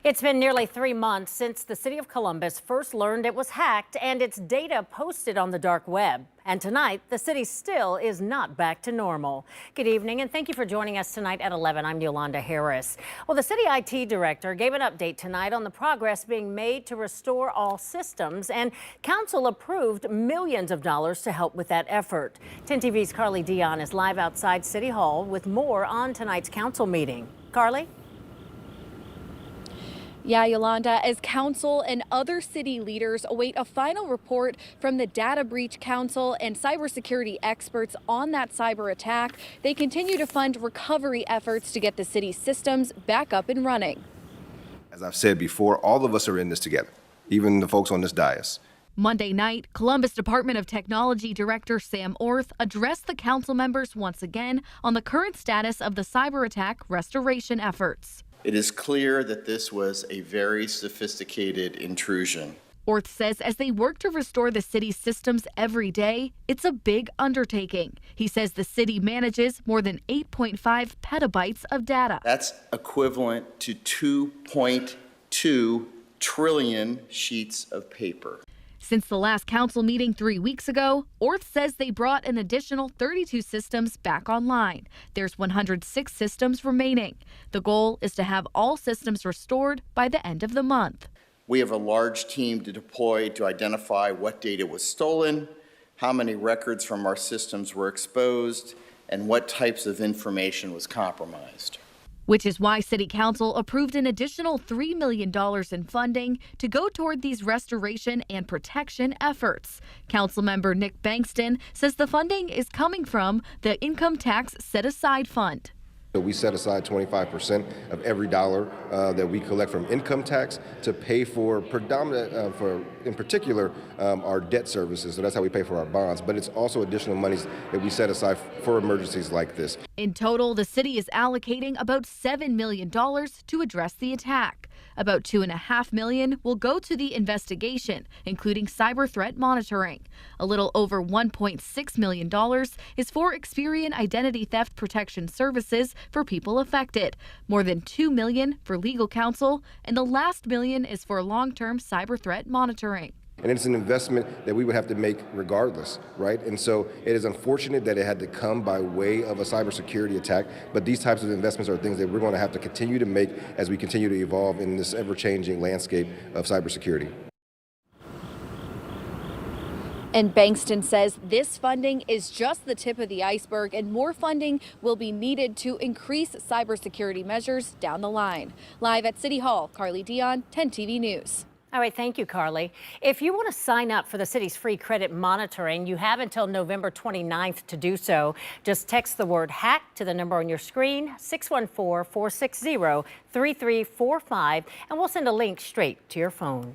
It's been nearly 3 months since the city of Columbus first learned it was hacked and its data posted on the dark web. And tonight, the city still is not back to normal. Good evening, and thank you for joining us tonight at 11. I'm Yolanda Harris. Well, the city IT director gave an update tonight on the progress being made to restore all systems, and council approved millions of dollars to help with that effort. 10 TV's Carly Dion is live outside City Hall with more on tonight's council meeting. Carly? Yeah, Yolanda, as council and other city leaders await a final report from the Data Breach Council and cybersecurity experts on that cyber attack, they continue to fund recovery efforts to get the city's systems back up and running. As I've said before, all of us are in this together, even the folks on this dais. Monday night, Columbus Department of Technology Director Sam Orth addressed the council members once again on the current status of the cyber attack restoration efforts. It is clear that this was a very sophisticated intrusion. Orth says as they work to restore the city's systems every day, it's a big undertaking. He says the city manages more than 8.5 petabytes of data. That's equivalent to 2.2 trillion sheets of paper. Since the last council meeting 3 weeks ago, Orth says they brought an additional 32 systems back online. There's 106 systems remaining. The goal is to have all systems restored by the end of the month. We have a large team to deploy to identify what data was stolen, how many records from our systems were exposed, and what types of information was compromised. Which is why City Council approved an additional $3 million in funding to go toward these restoration and protection efforts. Councilmember Nick Bankston says the funding is coming from the Income Tax Set-Aside Fund. We set aside 25% of every dollar that we collect from income tax to pay for in particular, our debt services. So that's how we pay for our bonds. But it's also additional monies that we set aside for emergencies like this. In total, the city is allocating about $7 million to address the attack. About $2.5 million will go to the investigation, including cyber threat monitoring. A little over $1.6 million is for Experian identity theft protection services for people affected. More than $2 million for legal counsel, and the last $1 million is for long-term cyber threat monitoring. And it's an investment that we would have to make regardless, right? And so it is unfortunate that it had to come by way of a cybersecurity attack, but these types of investments are things that we're going to have to continue to make as we continue to evolve in this ever-changing landscape of cybersecurity. And Bankston says this funding is just the tip of the iceberg, and more funding will be needed to increase cybersecurity measures down the line. Live at City Hall, Carly Dion, 10 TV News. All right, thank you, Carly. If you want to sign up for the city's free credit monitoring, you have until November 29th to do so. Just text the word HACK to the number on your screen, 614-460-3345, and we'll send a link straight to your phone.